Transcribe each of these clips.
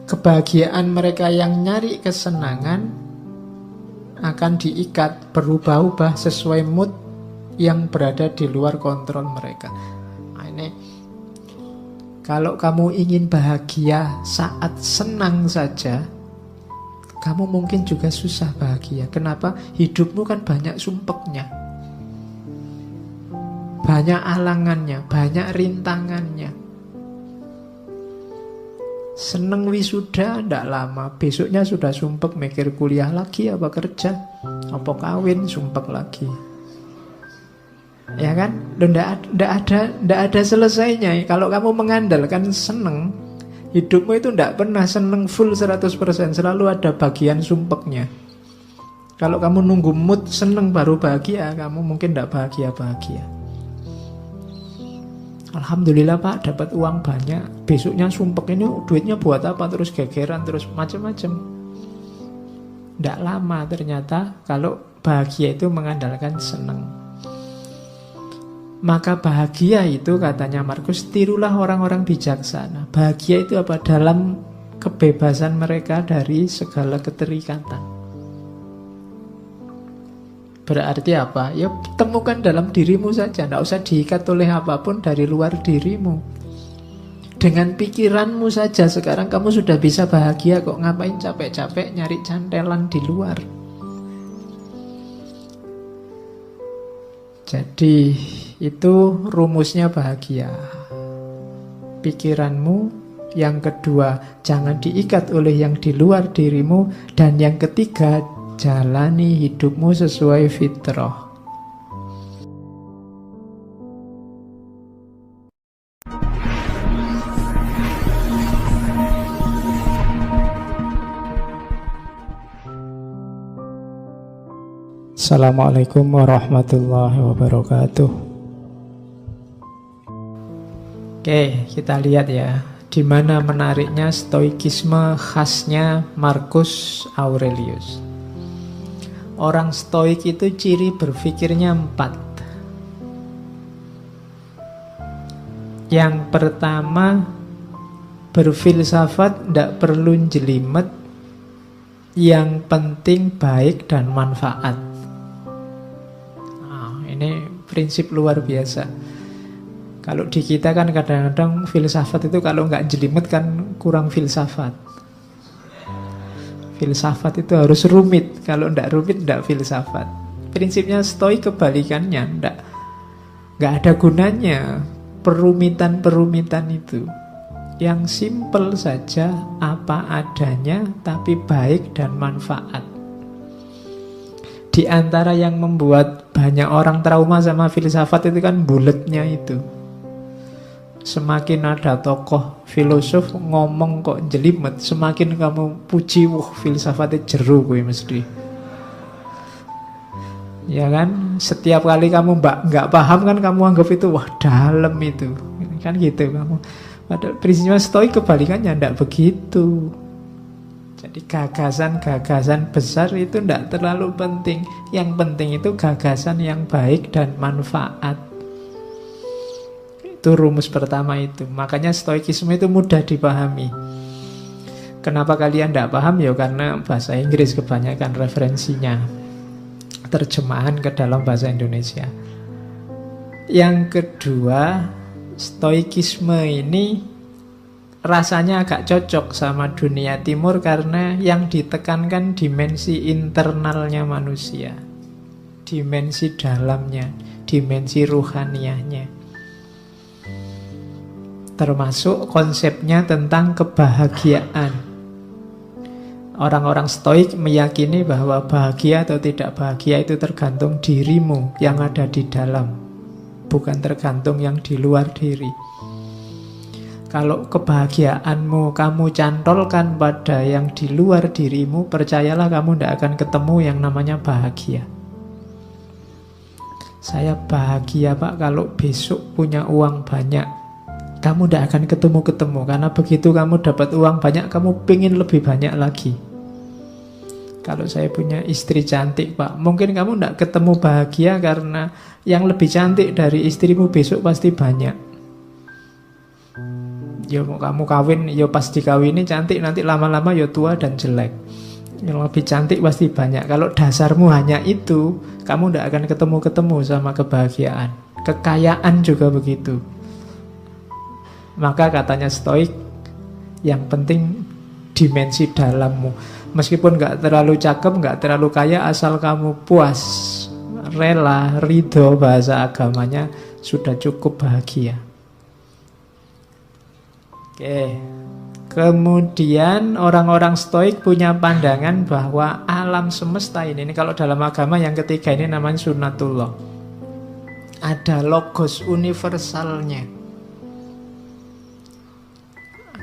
kebahagiaan mereka yang nyari kesenangan akan diikat, berubah-ubah sesuai mood yang berada di luar kontrol mereka. Nah, ini kalau kamu ingin bahagia saat senang saja, kamu mungkin juga susah bahagia. Kenapa? Hidupmu kan banyak sumpeknya, banyak alangannya, banyak rintangannya. Seneng wisuda ndak lama, besoknya sudah sumpek mikir kuliah lagi, apa kerja, apa kawin, sumpek lagi. Ya kan? Ndak ada selesainya. Kalau kamu mengandalkan seneng, hidupmu itu ndak pernah seneng full 100%, selalu ada bagian sumpeknya. Kalau kamu nunggu mood seneng baru bahagia, kamu mungkin ndak bahagia-bahagia. Alhamdulillah Pak, dapat uang banyak, besoknya sumpek, ini duitnya buat apa, terus gegeran, terus macam-macam. Ndak lama ternyata kalau bahagia itu mengandalkan seneng. Maka bahagia itu, katanya Markus, tirulah orang-orang bijaksana. Bahagia itu apa? Dalam kebebasan mereka dari segala keterikatan. Berarti apa? Ya temukan dalam dirimu saja, tidak usah diikat oleh apapun dari luar dirimu. Dengan pikiranmu saja sekarang kamu sudah bisa bahagia kok. Ngapain capek-capek nyari cantelan di luar? Jadi itu rumusnya bahagia. Pikiranmu. Yang kedua, jangan diikat oleh yang di luar dirimu. Dan yang ketiga, jalani hidupmu sesuai fitrah. Assalamualaikum warahmatullahi wabarakatuh. Oke, kita lihat ya, di mana menariknya stoikisme khasnya Marcus Aurelius. Orang stoik itu ciri berpikirnya 4. Yang pertama, berfilsafat tidak perlu jelimet, yang penting baik dan manfaat. Nah, ini prinsip luar biasa. Kalau di kita kan kadang-kadang filsafat itu kalau nggak jelimet kan kurang filsafat. Filsafat itu harus rumit. Kalau tidak rumit, tidak filsafat. Prinsipnya stoik kebalikannya. Nggak ada gunanya perumitan-perumitan itu. Yang simpel saja, apa adanya, tapi baik dan manfaat. Di antara yang membuat banyak orang trauma sama filsafat itu kan buletnya itu. Semakin ada tokoh filosof ngomong kok jelimet, semakin kamu puji, wah filsafatnya jeru gue mesti. Ya kan, setiap kali kamu nggak paham kan kamu anggap itu wah dalam itu, kan gitu kamu. Padahal prinsipnya stoik kebalikannya, tidak begitu. Jadi gagasan-gagasan besar itu tidak terlalu penting. Yang penting itu gagasan yang baik dan manfaat. Itu rumus pertama itu. Makanya stoikisme itu mudah dipahami. Kenapa kalian tidak paham? Ya karena bahasa Inggris kebanyakan referensinya, terjemahan ke dalam bahasa Indonesia. Yang kedua, stoikisme ini rasanya agak cocok sama dunia timur karena yang ditekankan dimensi internalnya manusia, dimensi dalamnya, dimensi ruhaniyahnya. Termasuk konsepnya tentang kebahagiaan. Orang-orang stoik meyakini bahwa bahagia atau tidak bahagia itu tergantung dirimu yang ada di dalam, bukan tergantung yang di luar diri. Kalau kebahagiaanmu kamu cantolkan pada yang di luar dirimu, percayalah kamu tidak akan ketemu yang namanya bahagia. Saya bahagia Pak kalau besok punya uang banyak. Kamu tidak akan ketemu-ketemu, karena begitu kamu dapat uang banyak, kamu pengen lebih banyak lagi. Kalau saya punya istri cantik Pak, mungkin kamu tidak ketemu bahagia karena yang lebih cantik dari istrimu besok pasti banyak. Ya mau kamu kawin, ya pas dikawini cantik, nanti lama-lama ya tua dan jelek. Yang lebih cantik pasti banyak. Kalau dasarmu hanya itu, kamu tidak akan ketemu-ketemu sama kebahagiaan. Kekayaan juga begitu. Maka katanya Stoik, yang penting dimensi dalammu. Meskipun gak terlalu cakep, gak terlalu kaya, asal kamu puas, rela, ridho, bahasa agamanya, sudah cukup bahagia. Oke. Kemudian orang-orang Stoik punya pandangan bahwa alam semesta ini kalau dalam agama yang ketiga ini namanya sunnatullah. Ada logos universalnya.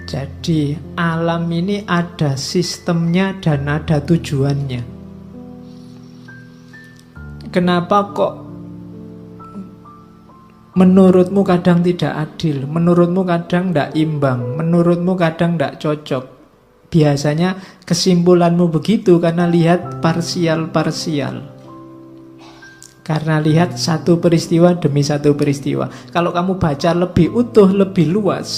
Jadi alam ini ada sistemnya dan ada tujuannya. Kenapa kok menurutmu kadang tidak adil, menurutmu kadang tidak imbang, menurutmu kadang tidak cocok? Biasanya kesimpulanmu begitu karena lihat parsial-parsial. Karena lihat satu peristiwa demi satu peristiwa. Kalau kamu baca lebih utuh, lebih luas,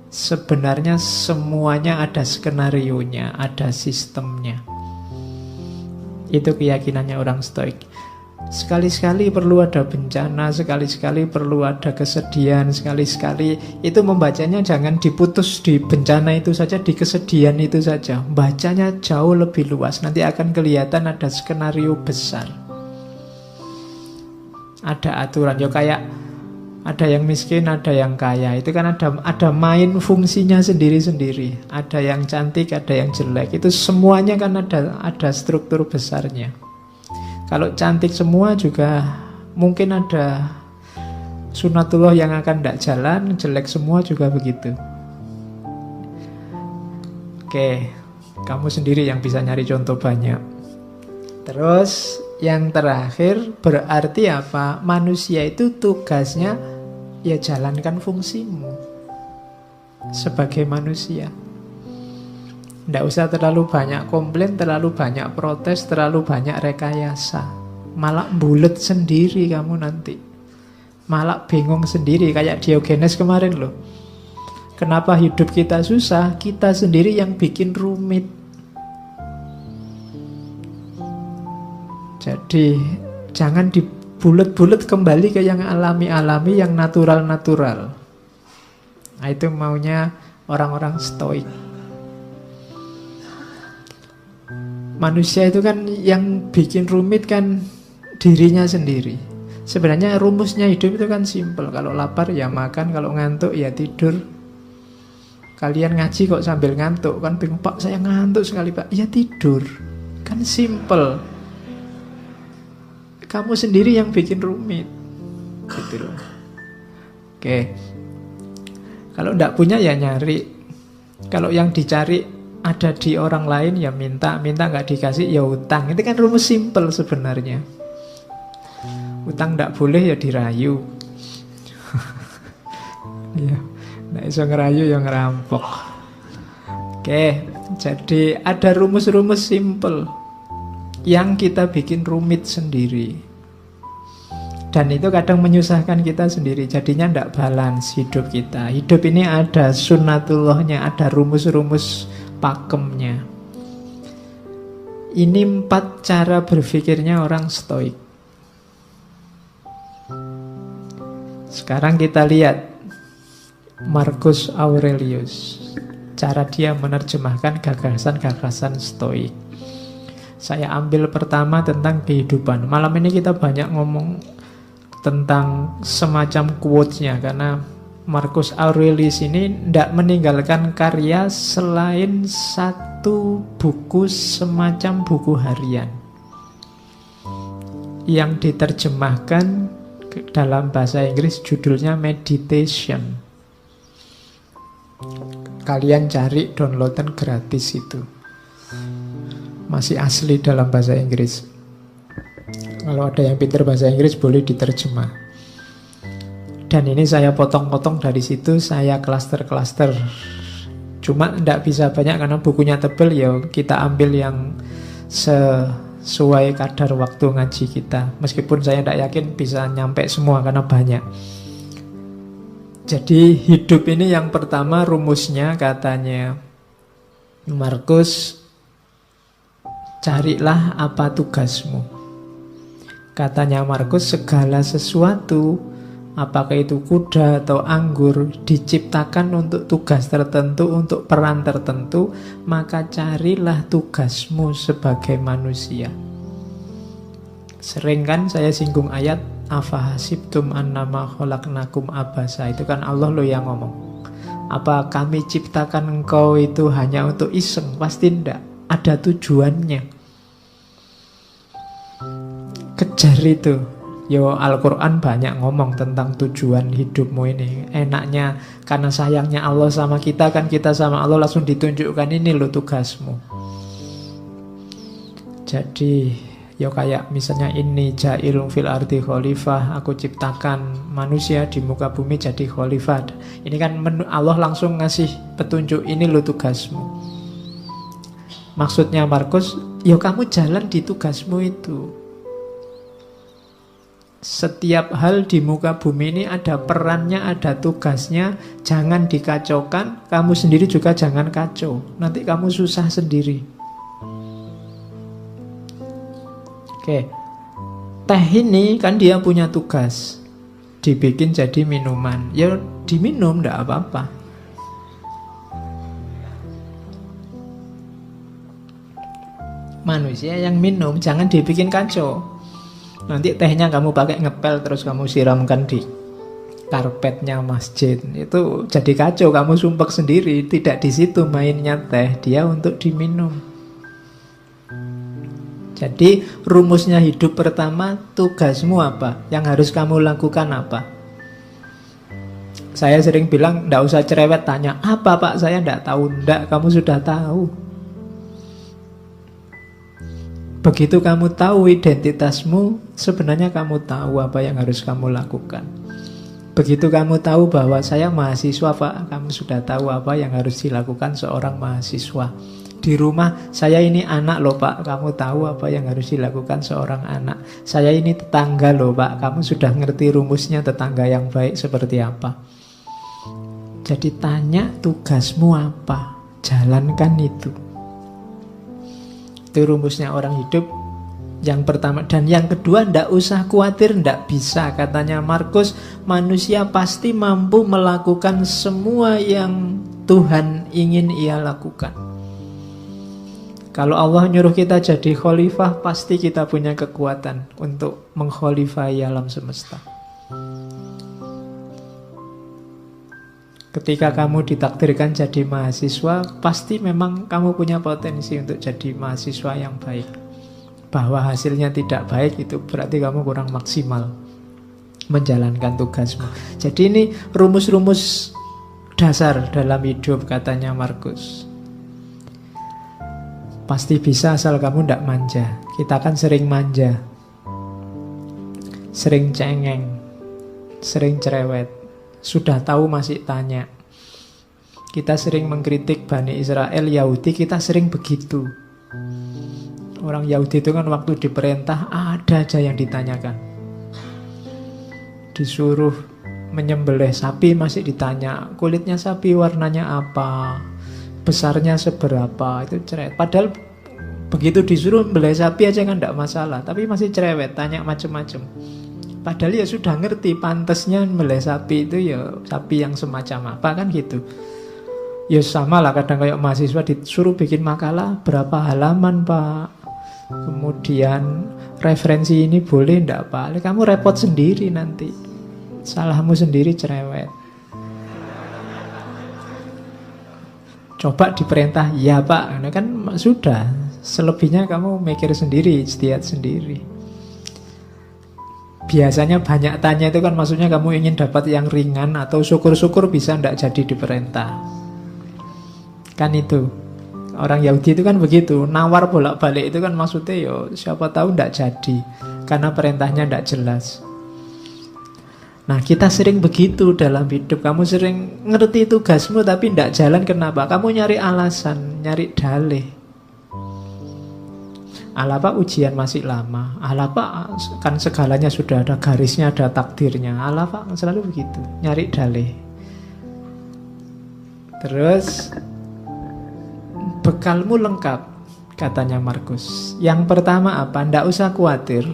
sebenarnya semuanya ada skenarionya, ada sistemnya. Itu keyakinannya orang Stoik. Sekali-sekali perlu ada bencana, sekali-sekali perlu ada kesedihan, sekali-sekali itu membacanya jangan diputus di bencana itu saja, di kesedihan itu saja. Bacanya jauh lebih luas, nanti akan kelihatan ada skenario besar. Ada aturan, ya kayak ada yang miskin, ada yang kaya. Itu kan ada main fungsinya sendiri-sendiri. Ada yang cantik, ada yang jelek. Itu semuanya kan ada struktur besarnya. Kalau cantik semua juga mungkin ada sunatullah yang akan tidak jalan, jelek semua juga begitu. Oke, kamu sendiri yang bisa nyari contoh banyak. Terus yang terakhir berarti apa? Manusia itu tugasnya ya jalankan fungsimu sebagai manusia. Tidak usah terlalu banyak komplain, terlalu banyak protes, terlalu banyak rekayasa. Malah bulet sendiri kamu nanti. Malah bingung sendiri, kayak Diogenes kemarin loh. Kenapa hidup kita susah? Kita sendiri yang bikin rumit. Jadi jangan dibulet-bulet, kembali ke yang alami-alami, yang natural-natural. Nah, itu maunya orang-orang Stoik. Manusia itu kan yang bikin rumit kan dirinya sendiri. Sebenarnya rumusnya hidup itu kan simpel. Kalau lapar ya makan, kalau ngantuk ya tidur. Kalian ngaji kok sambil ngantuk? Kan bingung, Pak saya ngantuk sekali Pak. Ya tidur. Kan simpel. Kamu sendiri yang bikin rumit. Gitu loh. Oke. Kalau enggak punya ya nyari. Kalau yang dicari ada di orang lain ya minta nggak dikasih ya utang. Itu kan rumus simpel sebenarnya. Utang nggak boleh ya dirayu. Ya, nggak bisa ngerayu ya ngerampok. Oke, jadi ada rumus-rumus simpel yang kita bikin rumit sendiri. Dan itu kadang menyusahkan kita sendiri. Jadinya nggak balance hidup kita. Hidup ini ada sunnatullahnya, ada rumus-rumus pakemnya. Ini 4 cara berpikirnya orang Stoik. Sekarang kita lihat Marcus Aurelius, cara dia menerjemahkan gagasan-gagasan Stoik. Saya ambil pertama tentang kehidupan. Malam ini kita banyak ngomong tentang semacam quotes-nya, karena Marcus Aurelius ini tidak meninggalkan karya selain satu buku semacam buku harian yang diterjemahkan dalam bahasa Inggris, judulnya Meditation. Kalian cari, downloadan gratis itu. Masih asli dalam bahasa Inggris. Kalau ada yang pintar bahasa Inggris boleh diterjemah. Dan ini saya potong-potong dari situ, saya klaster-klaster. Cuma tidak bisa banyak karena bukunya tebal, ya kita ambil yang sesuai kadar waktu ngaji kita. Meskipun saya tidak yakin bisa nyampe semua karena banyak. Jadi hidup ini yang pertama rumusnya katanya Markus, carilah apa tugasmu. Katanya Markus, segala sesuatu, apakah itu kuda atau anggur, diciptakan untuk tugas tertentu, untuk peran tertentu, maka carilah tugasmu sebagai manusia. Sering kan saya singgung ayat afahasibtum annama khalaqnakum abasa. Itu kan Allah loh yang ngomong. Apa kami ciptakan engkau itu hanya untuk iseng? Pasti tidak. Ada tujuannya. Kejar itu. Yo, Al-Quran banyak ngomong tentang tujuan hidupmu ini. Enaknya karena sayangnya Allah sama kita, kan kita sama Allah langsung ditunjukkan ini loh tugasmu. Jadi yo kayak misalnya ini ja'ilun fil ardi khalifah, aku ciptakan manusia di muka bumi jadi khalifah. Ini kan Allah langsung ngasih petunjuk, ini lo tugasmu. Maksudnya Markus, yo kamu jalan di tugasmu itu. Setiap hal di muka bumi ini ada perannya, ada tugasnya. Jangan dikacaukan, kamu sendiri juga jangan kacau. Nanti kamu susah sendiri. Oke, teh ini kan dia punya tugas, dibikin jadi minuman. Ya diminum, enggak apa-apa. Manusia yang minum, jangan dibikin kacau. Nanti tehnya kamu pakai ngepel, terus kamu siramkan di karpetnya masjid. Itu jadi kacau, kamu sumpek sendiri. Tidak di situ mainnya teh, dia untuk diminum. Jadi rumusnya hidup pertama, tugasmu apa? Yang harus kamu lakukan apa? Saya sering bilang, enggak usah cerewet tanya, apa Pak? Saya enggak tahu. Enggak, kamu sudah tahu. Begitu kamu tahu identitasmu, sebenarnya kamu tahu apa yang harus kamu lakukan. Begitu kamu tahu bahwa saya mahasiswa Pak, kamu sudah tahu apa yang harus dilakukan seorang mahasiswa. Di rumah, saya ini anak loh Pak, kamu tahu apa yang harus dilakukan seorang anak. Saya ini tetangga loh Pak, kamu sudah ngerti rumusnya tetangga yang baik seperti apa. Jadi tanya tugasmu apa, jalankan itu. Itu rumusnya orang hidup yang pertama. Dan yang kedua, ndak usah khawatir, ndak bisa. Katanya Markus, manusia pasti mampu melakukan semua yang Tuhan ingin ia lakukan. Kalau Allah nyuruh kita jadi khalifah, pasti kita punya kekuatan untuk mengkhalifai alam semesta. Ketika kamu ditakdirkan jadi mahasiswa, pasti memang kamu punya potensi untuk jadi mahasiswa yang baik. Bahwa hasilnya tidak baik, itu berarti kamu kurang maksimal menjalankan tugasmu. Jadi ini rumus-rumus dasar dalam hidup, katanya Markus. Pasti bisa asal kamu tidak manja. Kita kan sering manja, sering cengeng, sering cerewet. Sudah tahu masih tanya. Kita sering mengkritik Bani Israel, Yahudi, kita sering begitu. Orang Yahudi itu kan waktu diperintah ada aja yang ditanyakan. Disuruh menyembelih sapi masih ditanya, kulitnya sapi warnanya apa, besarnya seberapa, itu cerewet. Padahal begitu disuruh membelai sapi aja kan tidak masalah, tapi masih cerewet, tanya macam-macam. Padahal ya sudah ngerti pantasnya membelai sapi itu ya sapi yang semacam apa, kan gitu. Ya sama lah, kadang kayak mahasiswa disuruh bikin makalah berapa halaman Pak, kemudian referensi ini boleh enggak Pak, kamu repot sendiri nanti, salahmu sendiri, cerewet. Coba diperintah, ya Pak, nah kan sudah. Selebihnya kamu mikir sendiri, ijtihad sendiri. Biasanya banyak tanya itu kan maksudnya kamu ingin dapat yang ringan, atau syukur-syukur bisa ndak jadi diperintah. Kan itu. Orang Yahudi itu kan begitu, nawar bolak-balik itu kan maksudnya yo siapa tahu ndak jadi, karena perintahnya ndak jelas. Nah kita sering begitu dalam hidup. Kamu sering ngerti tugasmu tapi ndak jalan, kenapa? Kamu nyari alasan, nyari dalih. Alah Pak, ujian masih lama. Alah Pak, kan segalanya sudah ada garisnya, ada takdirnya. Alah Pak, selalu begitu, nyari dalih. Terus bekalmu lengkap, katanya Markus. Yang pertama apa? Nggak usah khawatir.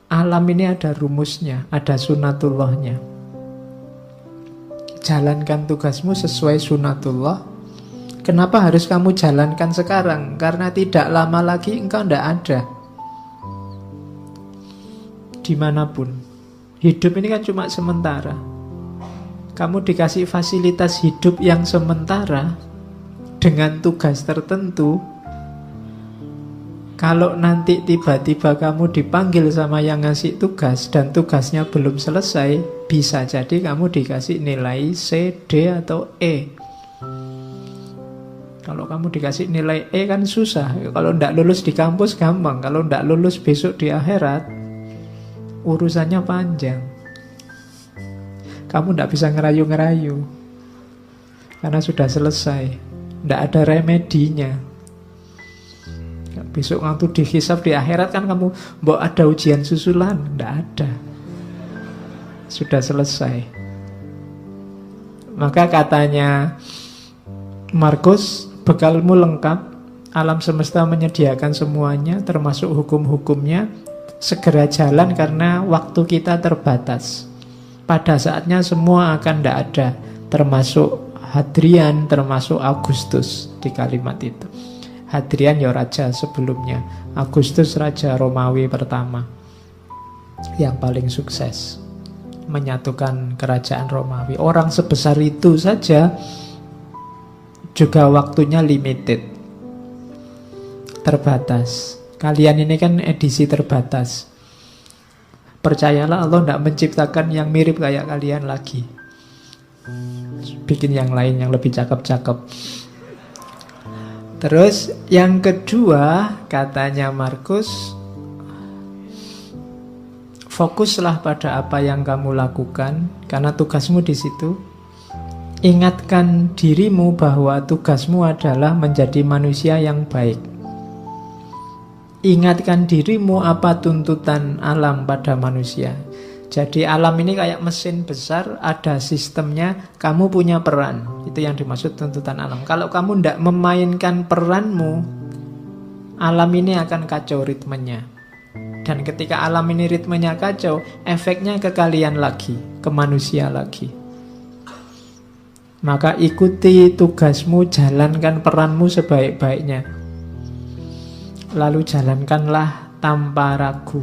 Alam ini ada rumusnya, ada sunatullahnya. Jalankan tugasmu sesuai sunatullah. Kenapa harus kamu jalankan sekarang? Karena tidak lama lagi engkau nggak ada. Dimanapun. Hidup ini kan cuma sementara. Kamu dikasih fasilitas hidup yang sementara dengan tugas tertentu. Kalau nanti tiba-tiba kamu dipanggil sama yang ngasih tugas dan tugasnya belum selesai, bisa jadi kamu dikasih nilai C, D, atau E. Kalau kamu dikasih nilai E kan susah. Kalau tidak lulus di kampus gampang. Kalau tidak lulus besok di akhirat, urusannya panjang. Kamu tidak bisa ngerayu-ngerayu karena sudah selesai. Tidak ada remedinya. Besok waktu dihisab di akhirat kan kamu mbok ada ujian susulan. Tidak ada. Sudah selesai. Maka katanya Markus, bekalmu lengkap. Alam semesta menyediakan semuanya, termasuk hukum-hukumnya. Segera jalan karena waktu kita terbatas. Pada saatnya semua akan tidak ada, termasuk Hadrian, termasuk Augustus di kalimat itu. Hadrian ya raja sebelumnya, Augustus raja Romawi pertama yang paling sukses menyatukan kerajaan Romawi. Orang sebesar itu saja juga waktunya limited, terbatas. Kalian ini kan edisi terbatas. Percayalah, Allah tidak menciptakan yang mirip kayak kalian lagi. Bikin yang lain yang lebih cakep-cakep. Terus yang kedua, katanya Markus, fokuslah pada apa yang kamu lakukan karena tugasmu di situ. Ingatkan dirimu bahwa tugasmu adalah menjadi manusia yang baik. Ingatkan dirimu apa tuntutan alam pada manusia. Jadi alam ini kayak mesin besar, ada sistemnya, kamu punya peran. Itu yang dimaksud tuntutan alam. Kalau kamu tidak memainkan peranmu, alam ini akan kacau ritmenya. Dan ketika alam ini ritmenya kacau, efeknya ke kalian lagi, ke manusia lagi. Maka ikuti tugasmu, jalankan peranmu sebaik-baiknya. Lalu jalankanlah tanpa ragu.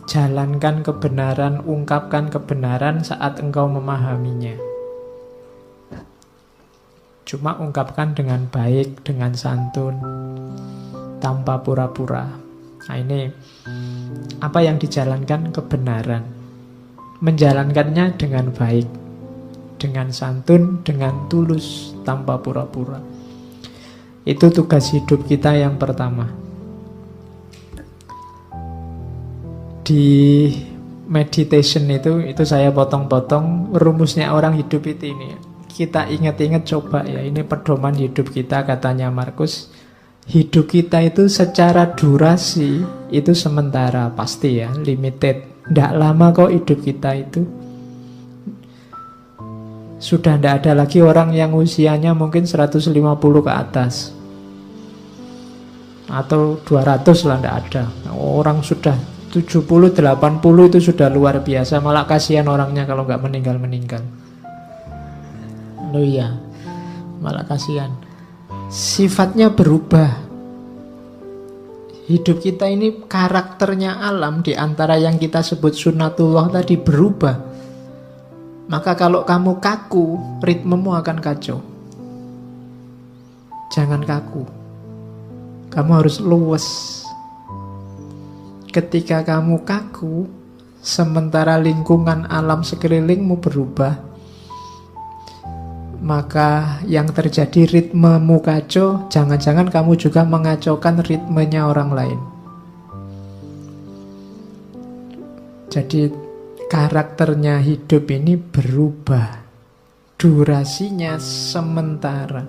Jalankan kebenaran, ungkapkan kebenaran saat engkau memahaminya. Cuma ungkapkan dengan baik, dengan santun, tanpa pura-pura. Nah ini apa yang dijalankan? Kebenaran. Menjalankannya dengan baik, dengan santun, dengan tulus, tanpa pura-pura. Itu tugas hidup kita yang pertama. Di meditation itu saya potong-potong rumusnya orang hidup itu ini. Kita ingat-ingat coba ya, ini pedoman hidup kita katanya Markus. Hidup kita itu secara durasi itu sementara, pasti ya, limited. Tidak lama kok hidup kita itu. Sudah tidak ada lagi orang yang usianya mungkin 150 ke atas. Atau 200 lah, tidak ada. Orang sudah 70, 80 itu sudah luar biasa. Malah kasihan orangnya kalau nggak meninggal-meninggal. Loh iya, malah kasihan. Sifatnya berubah. Hidup kita ini karakternya alam di antara yang kita sebut sunatullah tadi berubah. Maka kalau kamu kaku, ritmemu akan kacau. Jangan kaku. Kamu harus luwes. Ketika kamu kaku, sementara lingkungan alam sekelilingmu berubah, maka yang terjadi ritmemu kacau, jangan-jangan kamu juga mengacaukan ritmenya orang lain. Jadi karakternya hidup ini berubah. Durasinya sementara.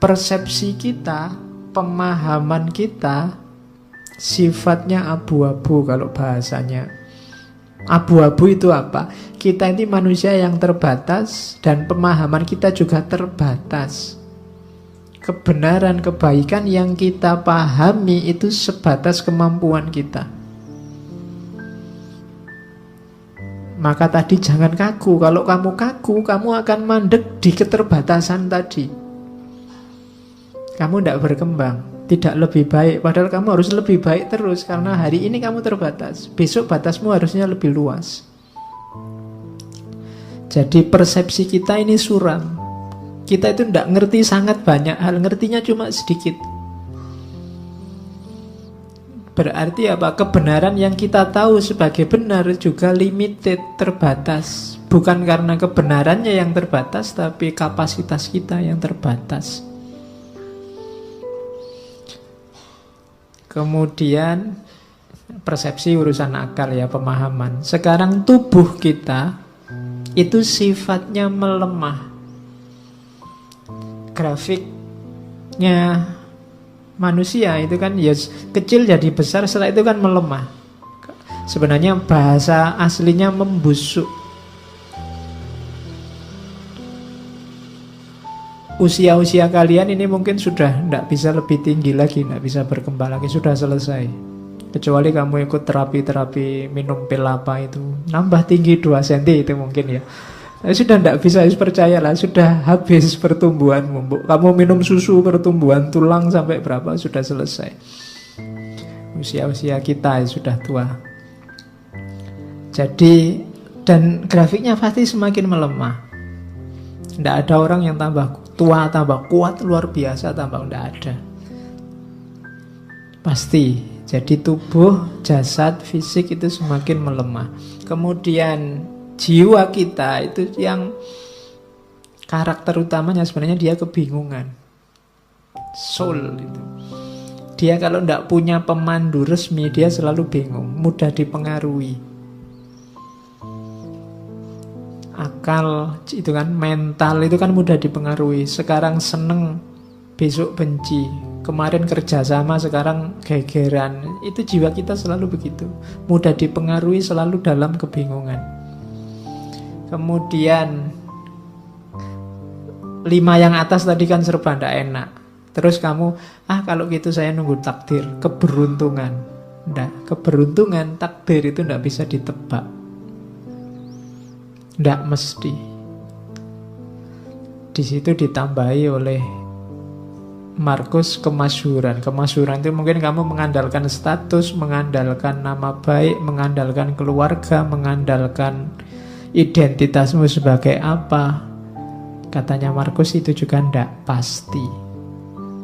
Persepsi kita, pemahaman kita sifatnya abu-abu kalau bahasanya. Abu-abu itu apa? kita ini manusia yang terbatas dan pemahaman kita juga terbatas. Kebenaran, kebaikan yang kita pahami itu sebatas kemampuan kita. Maka tadi jangan kaku. Kalau kamu kaku, kamu akan mandek di keterbatasan tadi. Kamu tidak berkembang, tidak lebih baik. Padahal kamu harus lebih baik terus. Karena hari ini kamu terbatas, besok batasmu harusnya lebih luas. Jadi persepsi kita ini suram. Kita itu tidak ngerti sangat banyak hal, ngertinya cuma sedikit. Berarti apa? Kebenaran yang kita tahu sebagai benar juga limited, terbatas. Bukan karena kebenarannya yang terbatas, tapi kapasitas kita yang terbatas. Kemudian persepsi urusan akal ya, pemahaman. Sekarang tubuh kita itu sifatnya melemah. Grafiknya manusia itu kan ya kecil jadi besar, setelah itu kan melemah. Sebenarnya bahasa aslinya membusuk. Usia-usia kalian ini mungkin sudah tidak bisa lebih tinggi lagi, tidak bisa berkembang lagi, sudah selesai. Kecuali kamu ikut terapi-terapi minum pil apa itu, nambah tinggi 2 cm itu mungkin ya. Sudah tidak bisa, percayalah, sudah habis pertumbuhanmu. Kamu minum susu pertumbuhan tulang sampai berapa, sudah selesai. Usia-usia kita sudah tua. Jadi, dan grafiknya pasti semakin melemah. Tidak ada orang yang tambah tua, tambah kuat, luar biasa, tambah tidak ada. Pasti. Jadi tubuh, jasad, fisik itu semakin melemah. Kemudian jiwa kita itu yang karakter utamanya sebenarnya dia kebingungan. Soul itu. Dia kalau tidak punya pemandu resmi, dia selalu bingung, mudah dipengaruhi. Akal itu kan, mental itu kan mudah dipengaruhi. Sekarang seneng, besok benci. Kemarin kerjasama, sekarang gegeran. Itu jiwa kita selalu begitu, mudah dipengaruhi, selalu dalam kebingungan. Kemudian 5 yang atas tadi kan serba tidak enak. Terus kamu, kalau gitu saya nunggu takdir, keberuntungan. Tidak, keberuntungan, takdir itu tidak bisa ditebak. Tidak mesti. Di situ ditambahi oleh Markus kemasyhuran. Kemasyhuran itu mungkin kamu mengandalkan status, mengandalkan nama baik, mengandalkan keluarga, mengandalkan identitasmu sebagai apa. Katanya Markus itu juga tidak pasti.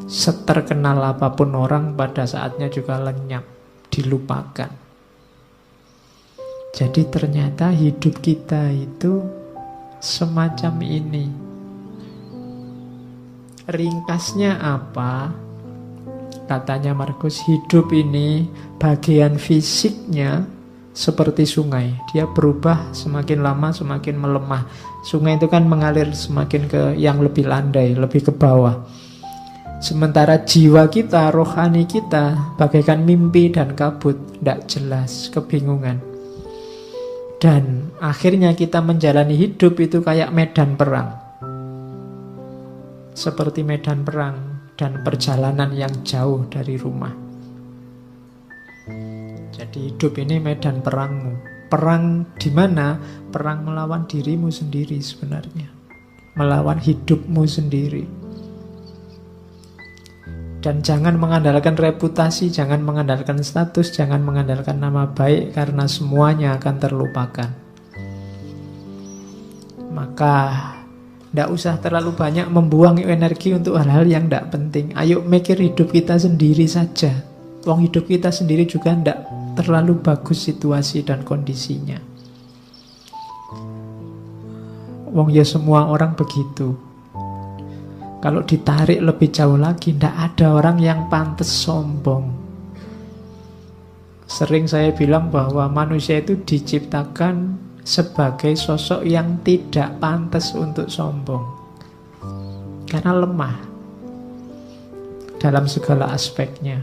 Seterkenal apapun orang, pada saatnya juga lenyap, dilupakan. Jadi ternyata hidup kita itu semacam ini. Ringkasnya apa? Katanya Markus, hidup ini bagian fisiknya seperti sungai. Dia berubah semakin lama semakin melemah. Sungai itu kan mengalir semakin ke yang lebih landai, lebih ke bawah. Sementara jiwa kita, rohani kita bagaikan mimpi dan kabut, tidak jelas, kebingungan. Dan akhirnya kita menjalani hidup itu kayak medan perang. Seperti medan perang dan perjalanan yang jauh dari rumah. Jadi hidup ini medan perangmu. Perang di mana? Perang melawan dirimu sendiri sebenarnya. Melawan hidupmu sendiri. Dan jangan mengandalkan reputasi, jangan mengandalkan status, jangan mengandalkan nama baik, karena semuanya akan terlupakan. Maka tidak usah terlalu banyak membuang energi untuk hal-hal yang tidak penting. Ayo mikir hidup kita sendiri saja. Wong hidup kita sendiri juga tidak terlalu bagus situasi dan kondisinya. Wong ya semua orang begitu. Kalau ditarik lebih jauh lagi, tidak ada orang yang pantas sombong. Sering saya bilang bahwa manusia itu diciptakan sebagai sosok yang tidak pantas untuk sombong. Karena lemah dalam segala aspeknya.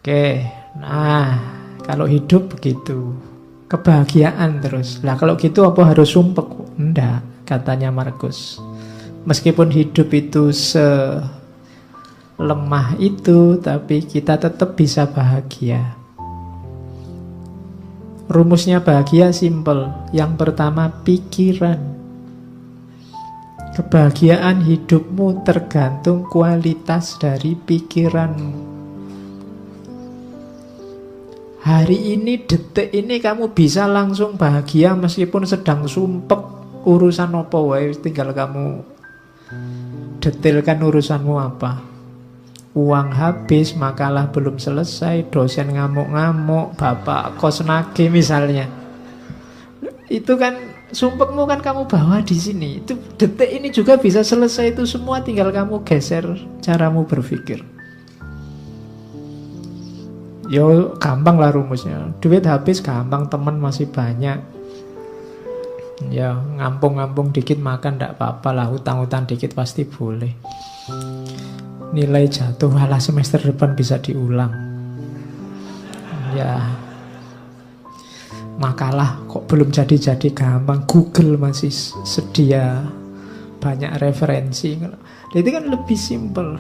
Oke, nah kalau hidup begitu. kebahagiaan terus. Lah kalau gitu apa harus sumpek? Enggak, katanya Markus. Meskipun hidup itu selemah itu, tapi kita tetap bisa bahagia. Rumusnya bahagia simple. Yang pertama, pikiran. Kebahagiaan hidupmu tergantung kualitas dari pikiranmu. Hari ini, detik ini kamu bisa langsung bahagia meskipun sedang sumpek urusan apa wae, tinggal kamu detailkan urusanmu apa. Uang habis, makalah belum selesai, dosen ngamuk-ngamuk, bapak kos nagih misalnya. Itu kan sumpekmu kan kamu bawa di sini. Itu detik ini juga bisa selesai itu semua, tinggal kamu geser caramu berpikir. Yo gampang lah rumusnya. Duit habis gampang, teman masih banyak. Ya ngampung-ngampung dikit makan ndak apa-apa lah, hutang-hutang dikit pasti boleh. Nilai jatuh, alah semester depan bisa diulang. Ya makalah kok belum jadi-jadi gampang, Google masih sedia banyak referensi. Itu kan lebih simpel.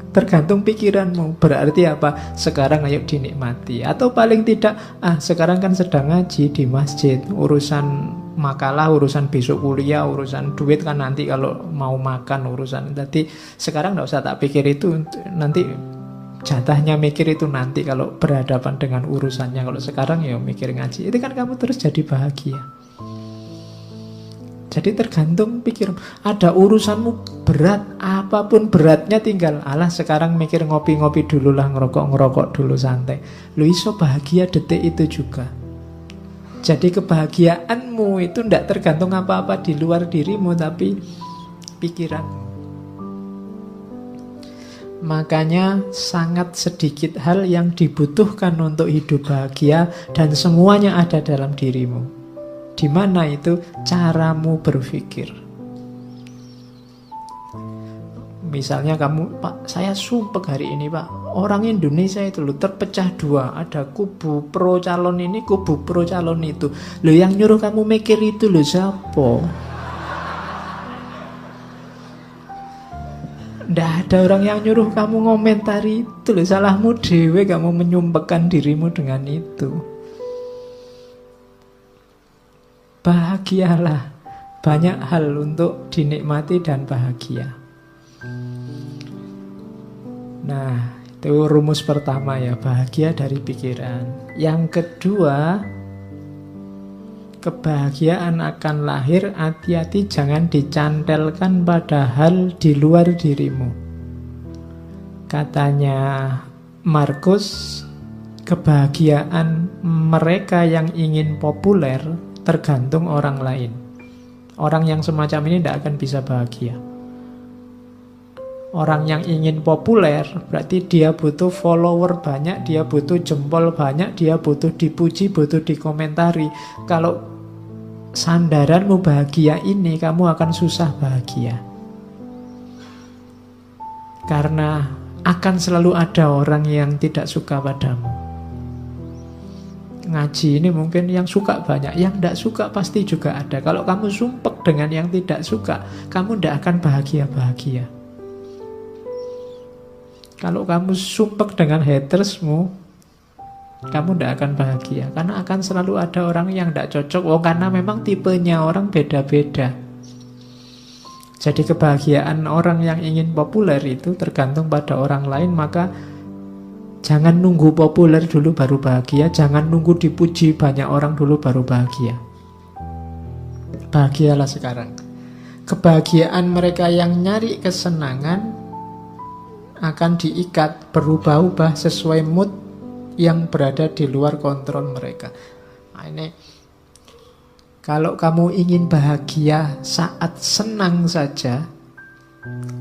Tergantung pikiranmu. Berarti apa? Sekarang ayo dinikmati. Atau paling tidak, sekarang kan sedang ngaji di masjid, urusan makalah, urusan besok kuliah, urusan duit kan nanti kalau mau makan urusan. Jadi sekarang gak usah tak pikir itu, nanti jatahnya mikir itu nanti kalau berhadapan dengan urusannya. Kalau sekarang ya mikir ngaji. Itu kan kamu terus jadi bahagia. Jadi tergantung pikir. Ada urusanmu berat, apapun beratnya, tinggal alah sekarang mikir ngopi-ngopi dulu lah, ngerokok-ngerokok dulu santai. Lu iso bahagia detik itu juga. Jadi kebahagiaanmu itu tidak tergantung apa-apa di luar dirimu, tapi pikiranmu. Makanya sangat sedikit hal yang dibutuhkan untuk hidup bahagia, dan semuanya ada dalam dirimu. Di mana itu? Caramu berpikir. Misalnya kamu, Pak, saya sumpek hari ini, Pak, orang Indonesia itu loh terpecah dua. Ada kubu pro calon ini, kubu pro calon itu. Loh yang nyuruh kamu mikir itu loh siapa? Nggak ada orang yang nyuruh kamu ngomentari itu loh. Salahmu dewe kamu menyumpekkan dirimu dengan itu. Bahagialah. Banyak hal untuk dinikmati dan bahagia. Nah, itu rumus pertama ya, bahagia dari pikiran. Yang kedua, kebahagiaan akan lahir, hati-hati jangan dicantelkan pada hal di luar dirimu. Katanya Markus, kebahagiaan mereka yang ingin populer tergantung orang lain. Orang yang semacam ini tidak akan bisa bahagia. Orang yang ingin populer berarti dia butuh follower banyak, dia butuh jempol banyak, dia butuh dipuji, butuh dikomentari. Kalau sandaranmu bahagia ini, kamu akan susah bahagia. Karena akan selalu ada orang yang tidak suka padamu. Ngaji ini mungkin yang suka banyak, yang tidak suka pasti juga ada. Kalau kamu sumpek dengan yang tidak suka, kamu tidak akan bahagia-bahagia. Kalau kamu sumpek dengan hatersmu, kamu tidak akan bahagia. Karena akan selalu ada orang yang tidak cocok. Karena memang tipenya orang beda-beda. Jadi kebahagiaan orang yang ingin populer itu tergantung pada orang lain. Maka jangan nunggu populer dulu baru bahagia. Jangan nunggu dipuji banyak orang dulu baru bahagia. Bahagialah sekarang. Kebahagiaan mereka yang nyari kesenangan akan diikat, berubah-ubah sesuai mood yang berada di luar kontrol mereka. Nah, ini kalau kamu ingin bahagia saat senang saja,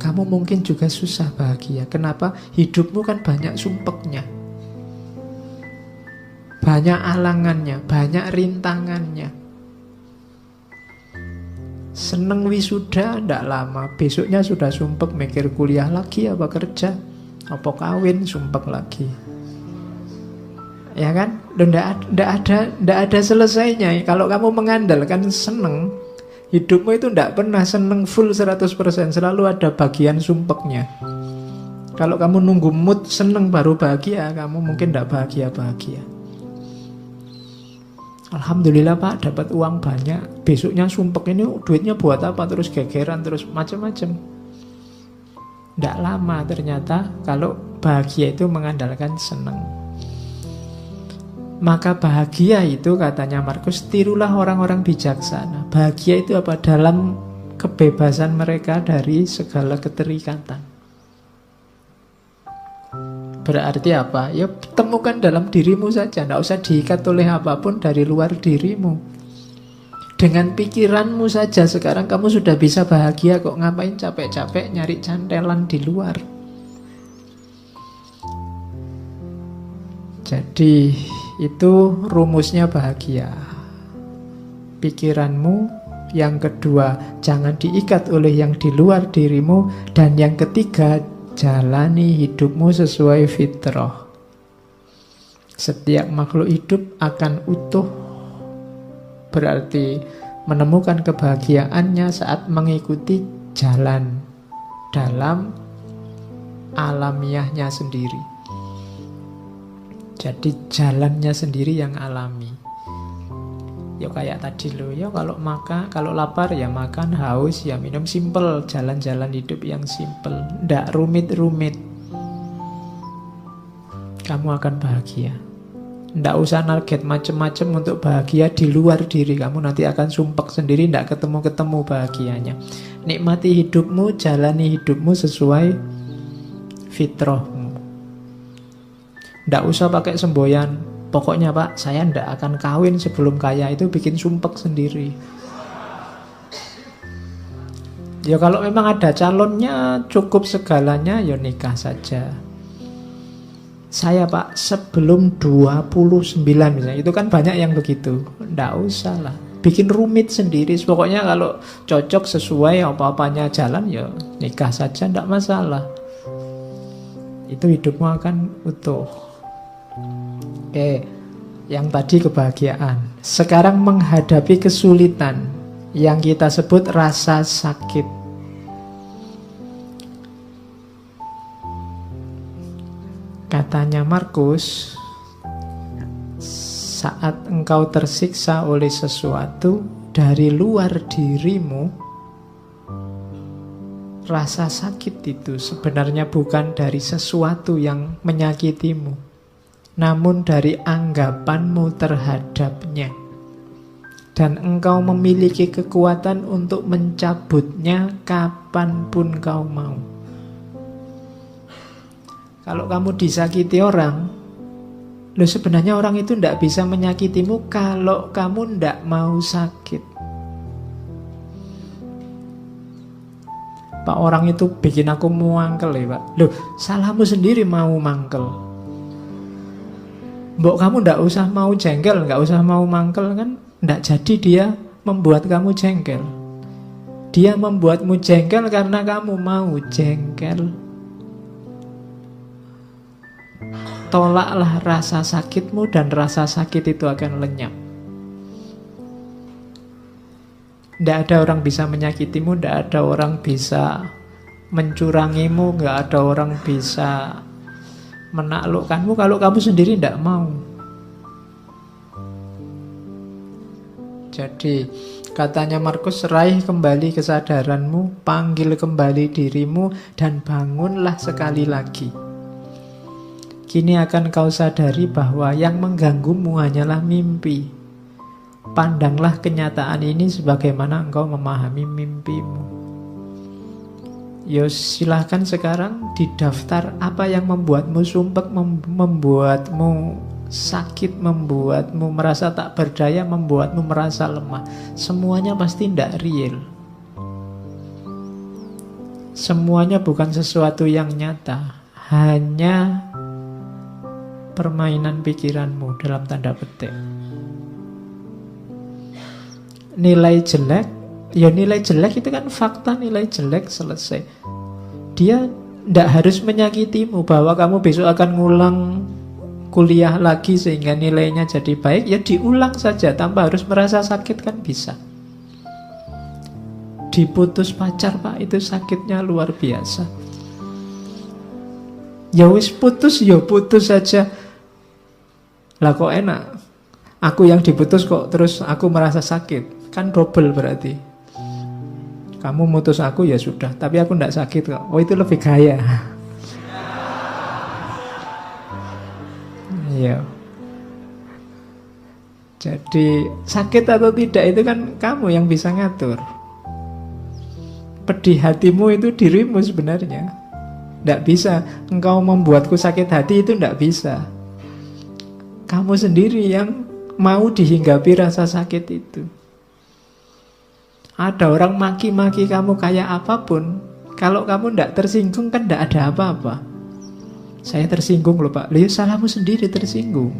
kamu mungkin juga susah bahagia. Kenapa? Hidupmu kan banyak sumpeknya, banyak alangannya, banyak rintangannya. Seneng wisuda ndak lama, besoknya sudah sumpek mikir kuliah lagi apa kerja, apa kawin, sumpek lagi. Ya kan? Ndak ada selesainya. Kalau kamu mengandalkan seneng, hidupmu itu ndak pernah seneng full 100%. Selalu ada bagian sumpeknya. Kalau kamu nunggu mood seneng baru bahagia, kamu mungkin ndak bahagia-bahagia. Alhamdulillah Pak, dapat uang banyak. Besoknya sumpek, ini duitnya buat apa? Terus gegeran, terus macam-macam. Ndak lama ternyata kalau bahagia itu mengandalkan seneng. Maka bahagia itu, katanya Markus, tirulah orang-orang bijaksana. Bahagia itu apa? Dalam kebebasan mereka dari segala keterikatan. Berarti apa? Ya temukan dalam dirimu saja. Tidak usah diikat oleh apapun dari luar dirimu. Dengan pikiranmu saja sekarang kamu sudah bisa bahagia kok. Ngapain capek-capek nyari cantelan di luar? Jadi itu rumusnya bahagia. Pikiranmu. Yang kedua, jangan diikat oleh yang di luar dirimu. Dan yang ketiga, jalani hidupmu sesuai fitrah. Setiap makhluk hidup akan utuh. Berarti menemukan kebahagiaannya saat mengikuti jalan dalam alamiahnya sendiri. Jadi jalannya sendiri yang alami. Ya kayak tadi loh, ya kalau makan, kalau lapar ya makan, haus ya minum, simple, jalan-jalan hidup yang simple, ndak rumit-rumit. Kamu akan bahagia. Ndak usah target macem-macem untuk bahagia di luar diri kamu, nanti akan sumpek sendiri, ndak ketemu-ketemu bahagianya. Nikmati hidupmu, jalani hidupmu sesuai fitrahmu. Ndak usah pakai semboyan. Pokoknya Pak, saya ndak akan kawin sebelum kaya, itu bikin sumpek sendiri. Ya kalau memang ada calonnya, cukup segalanya, ya nikah saja. Saya Pak, sebelum 29 misalnya, itu kan banyak yang begitu. Ndak usah lah, bikin rumit sendiri. Pokoknya kalau cocok sesuai apa-apanya jalan, ya nikah saja, ndak masalah. Itu hidupmu akan utuh. Oke, yang tadi kebahagiaan. Sekarang menghadapi kesulitan yang kita sebut rasa sakit. Katanya Markus, saat engkau tersiksa oleh sesuatu dari luar dirimu, rasa sakit itu sebenarnya bukan dari sesuatu yang menyakitimu, namun dari anggapanmu terhadapnya. Dan engkau memiliki kekuatan untuk mencabutnya kapanpun kau mau. Kalau kamu disakiti orang, sebenarnya orang itu tidak bisa menyakitimu kalau kamu tidak mau sakit. Pak, orang itu bikin aku mangkel ya Pak. Salahmu sendiri mau mangkel. Mbok kamu ndak usah mau jengkel, nggak usah mau mangkel kan, ndak jadi dia membuat kamu jengkel. Dia membuatmu jengkel karena kamu mau jengkel. Tolaklah rasa sakitmu dan rasa sakit itu akan lenyap. Ndak ada orang bisa menyakitimu, ndak ada orang bisa mencurangimu, nggak ada orang bisa menaklukkanmu kalau kamu sendiri tidak mau. Jadi katanya Markus, raih kembali kesadaranmu, panggil kembali dirimu, dan bangunlah sekali lagi. Kini akan kau sadari bahwa yang mengganggumu hanyalah mimpi. Pandanglah kenyataan ini sebagaimana engkau memahami mimpimu. Ya silahkan sekarang didaftar apa yang membuatmu sumpek, membuatmu sakit, membuatmu merasa tak berdaya, membuatmu merasa lemah. Semuanya pasti tidak real. Semuanya bukan sesuatu yang nyata, hanya permainan pikiranmu dalam tanda petik. Nilai jelek, ya nilai jelek itu kan fakta, nilai jelek selesai. Dia tidak harus menyakitimu bahwa kamu besok akan ngulang kuliah lagi sehingga nilainya jadi baik, ya diulang saja tanpa harus merasa sakit, kan bisa. Diputus pacar, Pak, itu sakitnya luar biasa. Ya wis putus, ya putus saja. Lah kok enak, aku yang diputus kok terus aku merasa sakit, kan double berarti. Kamu mutus aku ya sudah, tapi aku tidak sakit kok. Oh, itu lebih gaya. Iya. Jadi sakit atau tidak itu kan kamu yang bisa ngatur. Pedih hatimu itu dirimu sebenarnya. Tidak bisa engkau membuatku sakit hati, itu tidak bisa. Kamu sendiri yang mau dihinggapi rasa sakit itu. Ada orang maki-maki kamu kayak apapun, kalau kamu tidak tersinggung kan tidak ada apa-apa. Saya tersinggung loh Pak. Lihat salahmu sendiri tersinggung.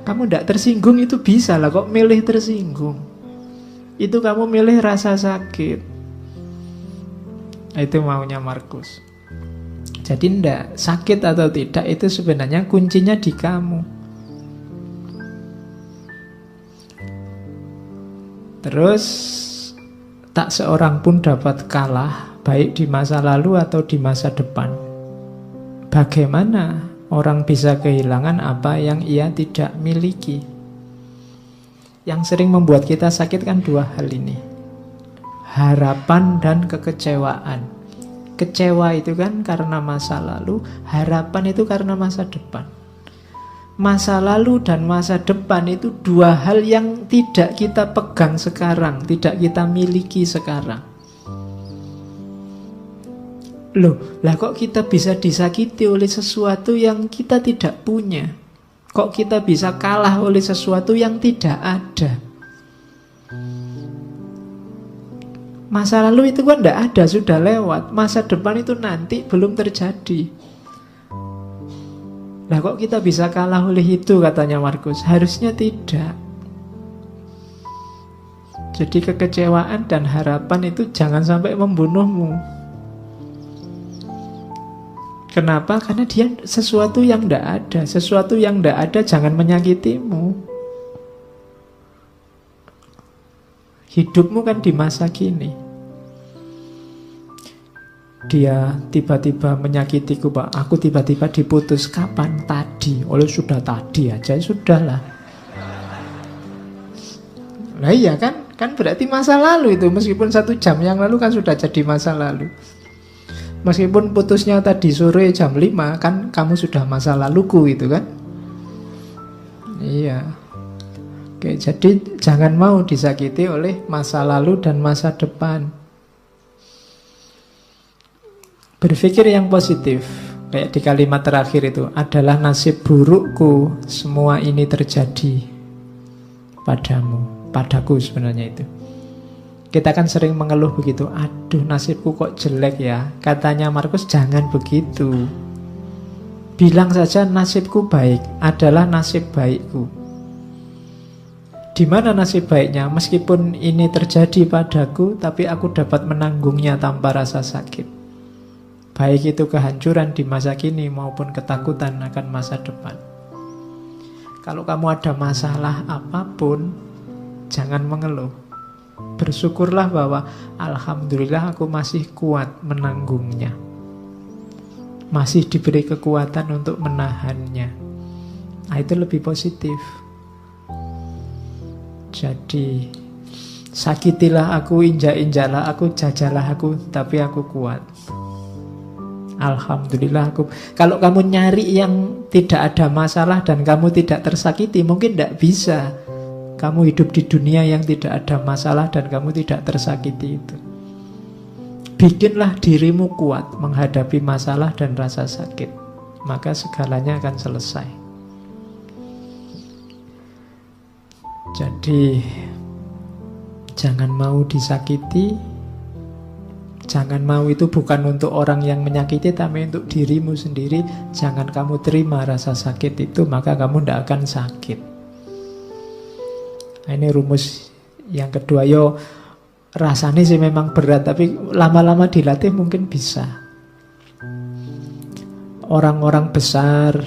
Kamu tidak tersinggung itu bisa lah, kok milih tersinggung. Itu kamu milih rasa sakit. Itu maunya Markus. Jadi tidak, sakit atau tidak itu sebenarnya kuncinya di kamu. Terus tak seorang pun dapat kalah, baik di masa lalu atau di masa depan. Bagaimana orang bisa kehilangan apa yang ia tidak miliki? Yang sering membuat kita sakit kan dua hal ini. Harapan dan kekecewaan. Kecewa itu kan karena masa lalu, harapan itu karena masa depan. Masa lalu dan masa depan itu dua hal yang tidak kita pegang sekarang, tidak kita miliki sekarang. Loh, lah kok kita bisa disakiti oleh sesuatu yang kita tidak punya? Kok kita bisa kalah oleh sesuatu yang tidak ada? Masa lalu itu kan tidak ada, sudah lewat. Masa depan itu nanti, belum terjadi. Lah kok kita bisa kalah oleh itu, katanya Markus? Harusnya tidak. Jadi kekecewaan dan harapan itu jangan sampai membunuhmu. Kenapa? Karena dia sesuatu yang tidak ada. Sesuatu yang tidak ada jangan menyakitimu. Hidupmu kan di masa kini. Dia tiba-tiba menyakitiku, Pak. Aku tiba-tiba diputus. Kapan? Tadi. Oleh sudah tadi aja, sudahlah. Nah iya kan? Kan berarti masa lalu itu. Meskipun 1 jam yang lalu kan sudah jadi masa lalu. Meskipun putusnya tadi sore jam 5, kan kamu sudah masa laluku itu kan? Iya. Oke, jadi jangan mau disakiti oleh masa lalu dan masa depan. Berpikir yang positif. Kayak di kalimat terakhir itu, adalah nasib burukku semua ini terjadi padamu, padaku sebenarnya itu. Kita kan sering mengeluh begitu, aduh nasibku kok jelek ya. Katanya Markus, jangan begitu. Bilang saja nasibku baik, adalah nasib baikku. Di mana nasib baiknya? Meskipun ini terjadi padaku, tapi aku dapat menanggungnya tanpa rasa sakit. Baik itu kehancuran di masa kini maupun ketakutan akan masa depan. Kalau kamu ada masalah apapun, jangan mengeluh. Bersyukurlah bahwa alhamdulillah aku masih kuat menanggungnya. Masih diberi kekuatan untuk menahannya. Nah, itu lebih positif. Jadi, sakitilah aku, injak-injaklah aku, jajalah aku, tapi aku kuat. Alhamdulillah aku. Kalau kamu nyari yang tidak ada masalah dan kamu tidak tersakiti, mungkin tidak bisa. Kamu hidup di dunia yang tidak ada masalah dan kamu tidak tersakiti itu. Bikinlah dirimu kuat menghadapi masalah dan rasa sakit, maka segalanya akan selesai. Jadi jangan mau disakiti. Jangan mau itu bukan untuk orang yang menyakiti, tapi untuk dirimu sendiri. Jangan kamu terima rasa sakit itu, maka kamu tidak akan sakit. Nah, ini rumus yang kedua. Yo, rasanya sih memang berat, tapi lama-lama dilatih mungkin bisa. Orang-orang besar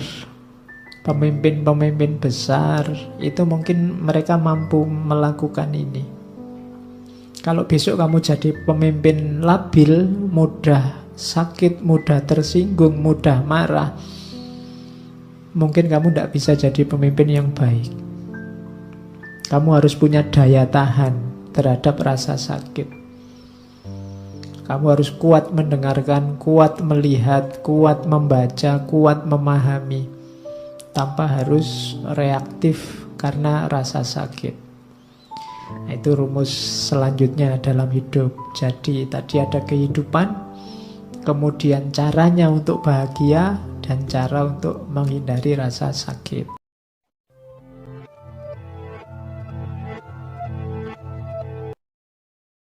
Pemimpin-pemimpin besar itu mungkin mereka mampu melakukan ini. Kalau besok kamu jadi pemimpin labil, mudah sakit, mudah tersinggung, mudah marah, mungkin kamu tidak bisa jadi pemimpin yang baik. Kamu harus punya daya tahan terhadap rasa sakit. Kamu harus kuat mendengarkan, kuat melihat, kuat membaca, kuat memahami, tanpa harus reaktif karena rasa sakit. Nah, itu rumus selanjutnya dalam hidup. Jadi tadi ada kehidupan, kemudian caranya untuk bahagia, dan cara untuk menghindari rasa sakit.